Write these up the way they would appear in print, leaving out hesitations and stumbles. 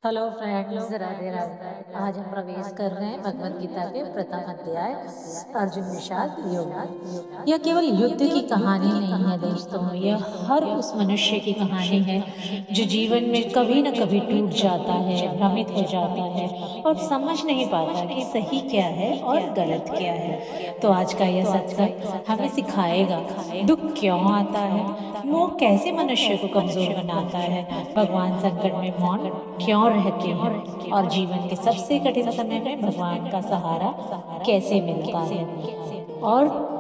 Hello friends, Radhe Radhe. आज हम प्रवेश कर रहे हैं भगवत गीता के प्रथम अध्याय अर्जुन विषाद योग में। यह केवल युद्ध की कहानी नहीं है दोस्तों, यह हर उस मनुष्य की कहानी है जो जीवन में कभी न कभी टूट जाता है, भ्रमित हो जाता है और समझ नहीं पाता कि सही क्या है और गलत क्या है। तो आज का यह सत्संग हमें सिखाएगा दुख क्यों आता है, मोह कैसे मनुष्य को कमजोर बनाता है, भगवान संकट में मौन क्यों रहते हैं और जीवन के सबसे कठिन समय में भगवान का सहारा कैसे मिलता है। और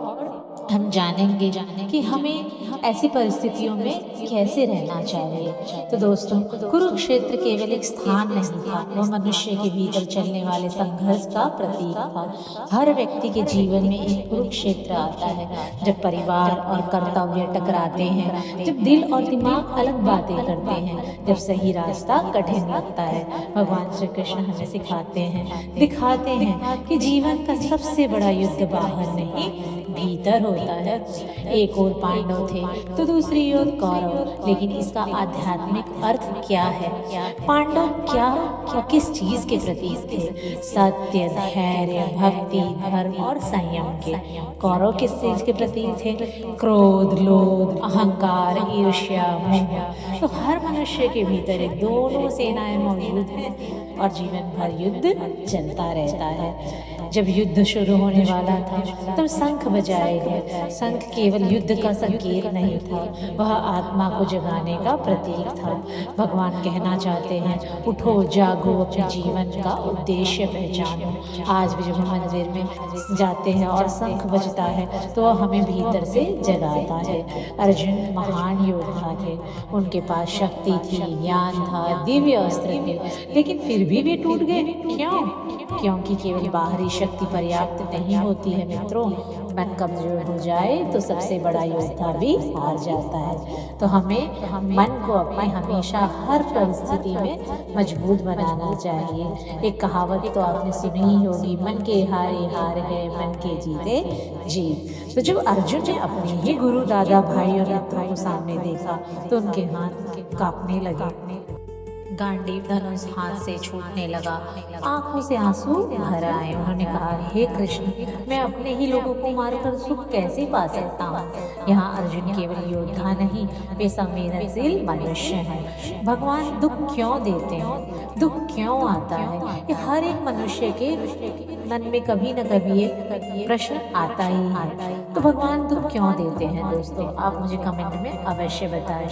हम जानेंगे कि हमें ऐसी परिस्थितियों में कैसे रहना चाहिए। तो दोस्तों, कुरुक्षेत्र केवल एक स्थान नहीं था, वह मनुष्य के भीतर चलने वाले संघर्ष का प्रतीक था। हर व्यक्ति के जीवन में एक कुरुक्षेत्र आता है, जब परिवार और कर्तव्य टकराते हैं, जब दिल और दिमाग अलग बातें करते हैं, जब सही रास्ता कठिन लगता है। भगवान श्री कृष्ण हमें सिखाते हैं, दिखाते हैं कि जीवन का सबसे बड़ा युद्ध बाहर नहीं भीतर होता है। एक ओर पांडव थे तो दूसरी ओर कौरव, लेकिन इसका आध्यात्मिक अर्थ क्या है? पांडव क्या और किस चीज के प्रतीक थे? सत्य, धैर्य, भक्ति, धर्म और संयम के। कौरव किस चीज के प्रतीक थे? क्रोध, लोभ, अहंकार, ईर्ष्या, मोह। तो हर मनुष्य के भीतर एक दोनों सेनाएं मौजूद हैं और जीवन भर युद्ध चलता रहता है। जब युद्ध शुरू होने वाला था तब शंख बजाए गए। शंख केवल युद्ध का संकेत नहीं था, वह आत्मा को जगाने का प्रतीक था। भगवान कहना चाहते हैं, उठो, जागो, अपने जीवन का उद्देश्य पहचानो। आज भी जब हम मंदिर में जाते हैं और शंख बजता है तो वह हमें भीतर से जगाता है। अर्जुन महान योद्धा थे, उनके पास शक्ति थी, ज्ञान था, दिव्य अस्त्र थे, लेकिन फिर भी वे टूट गए। क्यों? क्योंकि केवल बाहरी शक्ति पर्याप्त नहीं होती है मित्रों। मन कमजोर हो जाए तो सबसे बड़ा योद्धा भी हार जाता है। तो हमें मन को अपने हमेशा हर परिस्थिति में मजबूत बनाना चाहिए। एक कहावत तो आपने सुनी ही होगी, मन के हारे हार है, मन के जीते जीत। तो जब अर्जुन ने अपने ही गुरु, दादा, भाई और मित्रों को सामने देखा तो उनके हाथ कांपने लगे, गांडीव धनुष हाथ से छूटने लगा, आंखों से आंसू भर आए। उन्होंने कहा, हे कृष्ण, मैं अपने ही लोगों को मारकर सुख कैसे पा सकता हूँ? यहाँ अर्जुन केवल योद्धा नहीं, वे संवेदनशील मनुष्य हैं। भगवान दुख क्यों देते हैं, दुख क्यों आता है, ये हर एक मनुष्य के मन में कभी न कभी एक प्रश्न आता ही है। तो भगवान दुख क्यों देते हैं दोस्तों? आप मुझे कमेंट में अवश्य बताएं।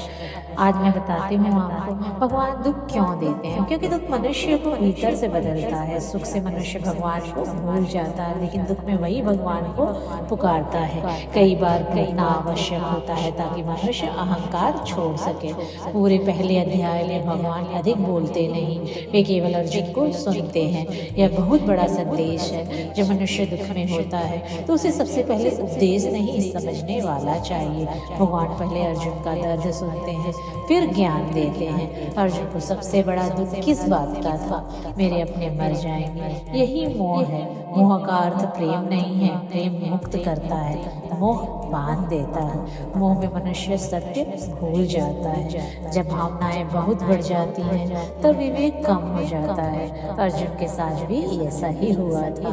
आज मैं बताती हूँ आपको भगवान दुख क्यों देते हैं। क्योंकि दुख मनुष्य को भीतर से बदलता है। सुख से मनुष्य भगवान को भूल जाता है, लेकिन दुख में वही भगवान को पुकारता है। कई बार प्रेरणा आवश्यक होता है ताकि मनुष्य अहंकार छोड़ सके। पूरे पहले अध्याय में भगवान अधिक बोलते नहीं, वे केवल अर्जुन को सुनते हैं। यह बहुत बड़ा संदेश है। जब मनुष्य दुख में होता है तो उसे सबसे पहले उपदेश नहीं समझने वाला चाहिए। भगवान पहले अर्जुन का दर्द सुनते हैं, फिर ज्ञान देते हैं। अर्जुन को सबसे बड़ा दुख किस बात का था? मेरे अपने मर जाएंगे। यही मोह है। मोह का अर्थ प्रेम नहीं है, प्रेम मुक्त करता है, मोह बांध देता है। मोह में मनुष्य सत्य भूल जाता है। जब भावनाएं बहुत बढ़ जाती हैं तब विवेक कम हो जाता है। अर्जुन के साथ भी ऐसा ही हुआ था।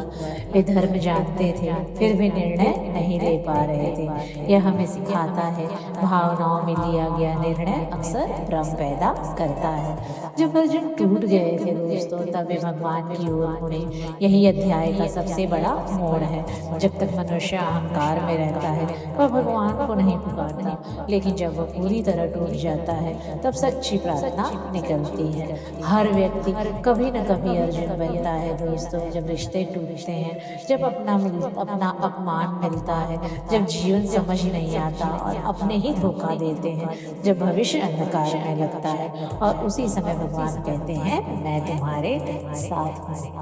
वे धर्म जानते थे, फिर भी निर्णय नहीं ले पा रहे थे। यह हमें सिखाता है, भावनाओं में लिया गया निर्णय अक्सर भ्रम पैदा करता है। जब अर्जुन टूट गए थे दोस्तों, तब वे भगवान की ओर मुड़े। यही अध्याय का सबसे बड़ा मोड़ है। जब तक मनुष्य अहंकार में रहता है वह भगवान को नहीं पुकारता, लेकिन जब वह पूरी तरह टूट जाता है तब सच्ची प्रार्थना निकलती है। हर व्यक्ति कभी न कभी अर्जुन बनता है दोस्तों। जब रिश्ते टूटते हैं, जब अपना अपमान मिलता है, जब जीवन समझ नहीं आता और अपने ही धोखा देते हैं, जब भविष्य अंधकार में लगता है, और उसी समय भगवान कहते हैं, मैं तुम्हारे साथ हूँ।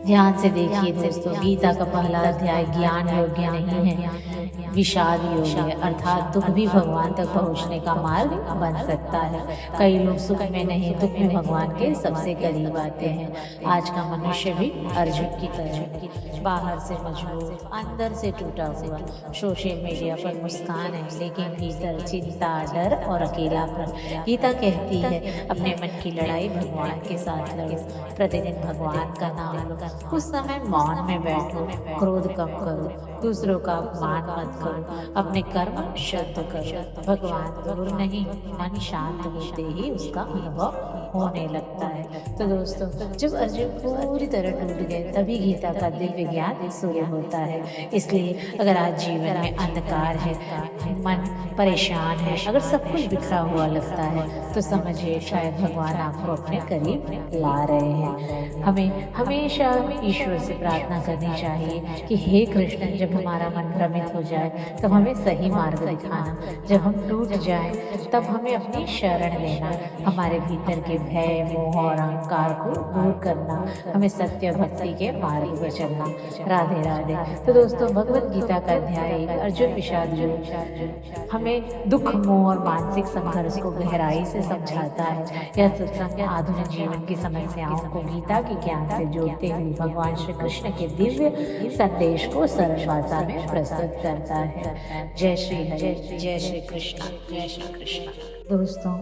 ध्यान से देखिए दोस्तों, गीता का पहला अध्याय ज्ञान योग्य नहीं है, विषाद योग्य है, अर्थात दुख भी भगवान तक पहुंचने का मार्ग बन सकता है। कई लोग सुख में नहीं, दुख में भगवान के सबसे करीब आते हैं। आज का मनुष्य भी अर्जुन की तरह बाहर से मजबूत, अंदर से टूटा हुआ। सोशल मीडिया पर मुस्कान है, लेकिन भीतर चिंता, डर और अकेलापन। गीता कहती है, अपने मन की लड़ाई भगवान के साथ लड़ो, प्रतिदिन भगवान का नाम लो, कुछ समय मौन में बैठो, क्रोध कम करो, दूसरों का अपमान मत करो, अपने कर्म शुद्ध करो। भगवान दूर नहीं, मन शांत होते ही उसका अनुभव होने लगता है। तो दोस्तों, जब अर्जुन पूरी तरह टूट गए, तभी गीता का दिव्य ज्ञान शुरू होता है। इसलिए अगर आज जीवन में अंधकार है, मन परेशान है, अगर सब कुछ बिखरा हुआ लगता है, तो समझिए शायद भगवान आपको अपने करीब ला रहे हैं। हमें हमेशा ईश्वर से प्रार्थना करनी चाहिए कि हे कृष्ण, जब हमारा मन भ्रमित हो जाए तब हमें सही मार्ग दिखाना, जब हम टूट जाएं तब हमें अपनी शरण लेना, हमारे भीतर के भय, मोह और अहंकार को दूर करना, हमें सत्य भक्ति के मार्ग पर चलना। राधे राधे। तो दोस्तों, भगवत गीता का अध्याय 1 अर्जुन विषाद योग हमें दुख, मोह और मानसिक संघर्ष को गहराई से समझाता है। यह सत्संग आधुनिक जीवन की समस्याओं को गीता के ज्ञान से जोड़ते हुए भगवान श्री कृष्ण के दिव्य संदेश को सरल भाषा में प्रस्तुत करता है। जय श्री हरि, जय श्री कृष्ण, जय श्री कृष्ण। दोस्तों,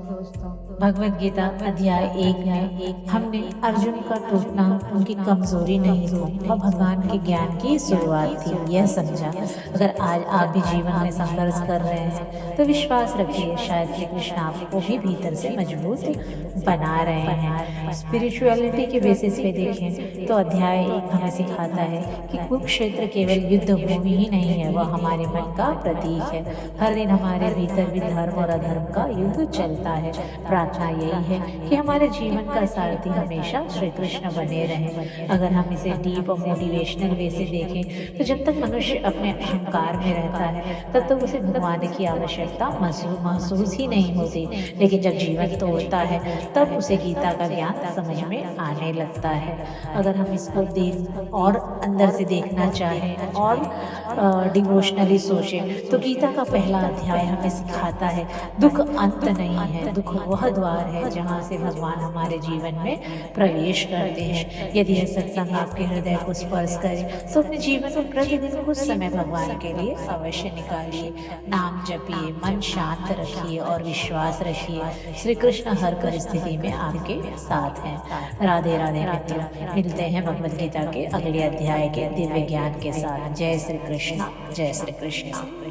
भगवत गीता अध्याय 1 में हमने अर्जुन का टूटना उनकी कमजोरी नहीं थी, वह भगवान के ज्ञान की शुरुआत थी, यह समझा। अगर आज आप भी जीवन में संघर्ष कर रहे हैं तो विश्वास रखिए, शायद श्री कृष्ण आपको भी भीतर से मजबूत बना रहे हैं। स्पिरिचुअलिटी के बेसिस पे देखें तो अध्याय 1 हमें सिखाता है कि कुरुक्षेत्र केवल युद्ध भूमि ही नहीं है, वह हमारे मन का प्रतीक है। हर दिन हमारे भीतर भी धर्म और अधर्म का युद्ध चलता है। प्रार्थना यही है कि हमारे जीवन का सारथी हमेशा श्री कृष्ण बने रहें। अगर हम इसे डीप और मोटिवेशनल वे से देखें तो जब तक मनुष्य अपने अहंकार में रहता है तब तक उसे भगवान की आवश्यकता महसूस ही नहीं होती, लेकिन जब जीवन तोड़ता है तब उसे गीता का ज्ञान समझ में आने लगता है। अगर हम इसको देख और अंदर से देखना चाहें और डिवोशनली सोचें तो गीता का पहला अध्याय हमें सिखाता है, दुख अंत नहीं है, दुख वह द्वार है जहाँ से भगवान हमारे जीवन में प्रवेश करते हैं। यदि यह सत्संग आपके हृदय को स्पर्श करे तो अपने जीवन में प्रतिदिन कुछ समय भगवान के लिए अवश्य निकालिए। नाम जपिए, मन शांत रखिए और विश्वास रखिए, श्री कृष्ण हर परिस्थिति में आपके साथ हैं। राधे राधे मित्रों, मिलते हैं भगवद गीता के अगले अध्याय के दिव्य ज्ञान के साथ। जय श्री कृष्ण, जय श्री कृष्ण।